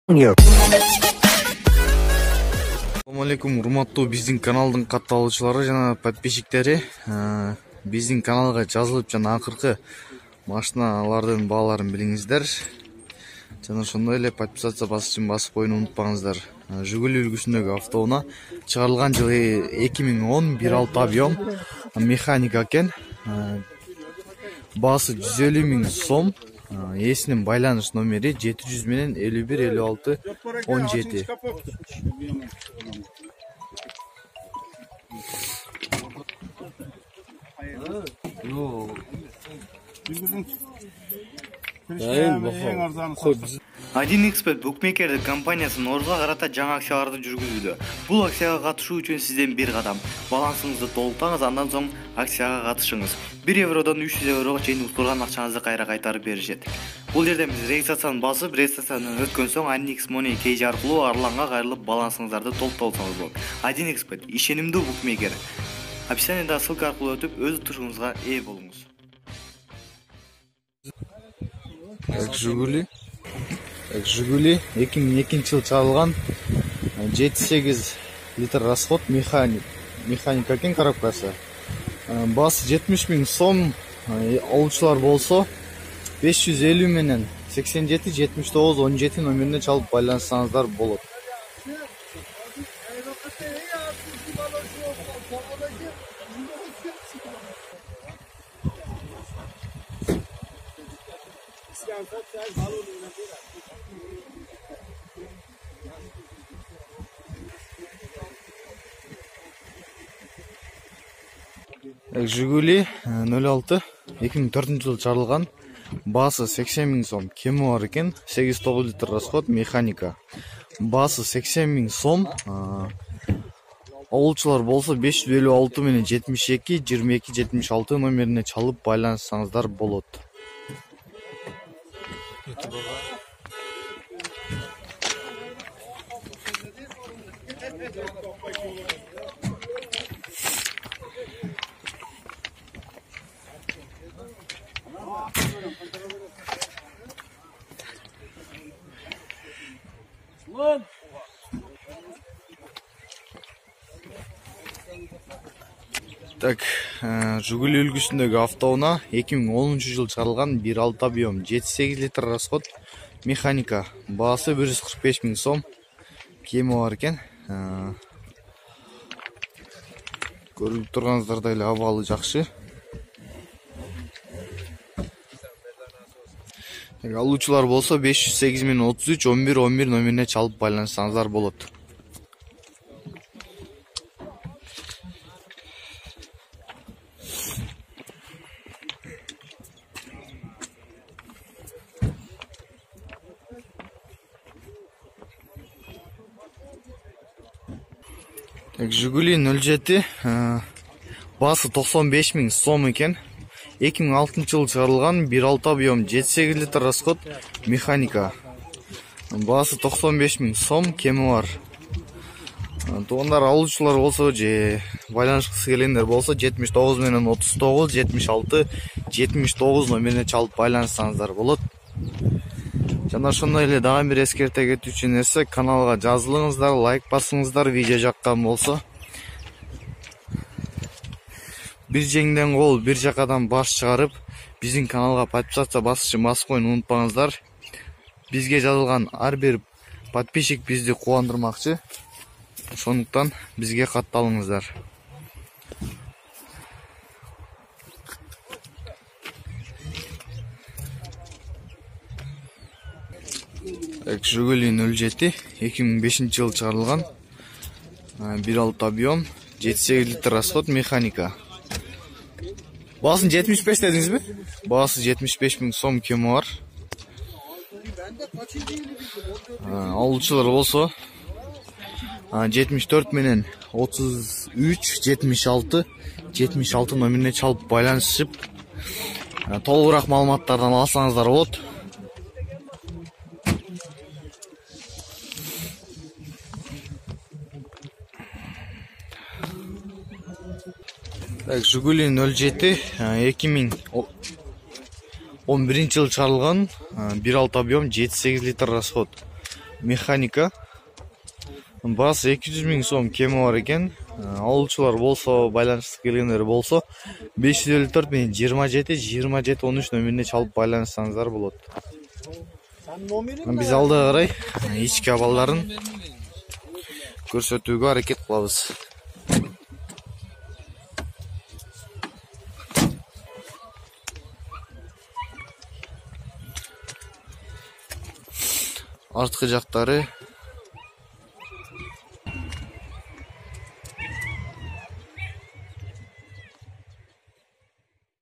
Assalamu алейкум, урматтуу биздин каналдын катталуучулары жана подписчиктери. Биздин каналга жазылып жана акыркы машиналардын бааларын билиңиздер. Жана ошондой эле подписация басычын басып коюуну унутпаңыздар. Жигули үлгүсүндөгү автоунаа чыгарылган жылы 2010 1.6 объем механика экен. Баасы 150 000 сом. Ээсинин байланыш номери 700 менен 51 56 17. Один эксперт букмекерлик компаниясы Норузга карата жаңы акцияларды жүргүзүүдө. Бул акцияга катышуу үчүн сизден бир кадам. Балансыңызды толуктаңыз, андан соң акцияга катышыңыз. 1 евродон 300 еврого чейин утурган акчаңызды кайра кайтарып беришет. Бул жерден биз регистрацияны басып, регистрациядан өткөн соң Annex Money кейжи аркылуу Арланга кайрылып балансыңыздарды толуктолсоңуз болот. Один эксперт ишенимдүү букмекер. Описаниедagi ссылка аркылуу өтүп, өз утушуңузга ээ болуңуз. Жигули 2002 жыл чыгарылган 7-8 литр расход механика экен коробкасы. Баасы 70 000 сом, алуучулар болсо 550 менен 87 79 17 номерине чалып байланышсаңыздар болот. Жигули 06 2004 жылы чыгарылган, баасы 80 000 сом, кеми бар экен, 8-9 литр расход механика. Баасы 80 000 сом, алуучулар болсо 556 менен 72 22 76 номерине чалып байланышсаңыздар болот. Так, Жигули үлгүсүндөгү автоунаа 2010 жыл чыгарылган 1.6 объем 7-8 литр расход механика. Баасы 145 000 сом, кеми бар экен. Көрүлүп турганыңыздардай эле абалы жакшы. Алуучулар болсо 508 менен 33 11 11 номерине чалып байланышсаңыздар болот. Жигули 07 баасы 95 000 сом экен. 2006 жылы чыгарылган 1.6 объем 7-8 литр расход механика. Баасы 95 000 сом, кеми бар. Туугандар, алуучулар болсо же байланышкысы келгендер болсо 79 менен 39 76 79 номерине чалып байланышсаңыздар болот. Жана ошондой эле дагы бир эскерте кетүүчү нерсе, каналга жазылыңыздар, лайк басыңыздар, видео жаккан болсо. Бир жеңден кол, бир жакадан баш чыгарып, биздин каналга подписация басычын басып коюуну унутпаңыздар. Бизге жазылган ар бир подписчик бизди кубандырмакчы. Ошондуктан бизге катталыңыздар. Жигули 07 2005 жылы чыгарылган 1.6 объем 7-8 литр расход механика. Баасын 75 дедиңизби? Баасы 75 000 сом, кеми бар. Алуучулар болсо 74 менен 33 76 76 номерине чалып байланышып, толугураак маалыматтардан алсаңыздар болот. Жигули 07 2011 жыл чыгарылган 1.6 объем 7-8 литр расход механика. Басы 200 000 сом кеми бар екен. Алуучулар болсо, байланышты келгендер болсо 554 менен 27-13 номерине чалып байланышсаңыздар болот. Биз алдыга карай ички абалдарын көрсөтүүгө аракет кылабыз. Арткы жактары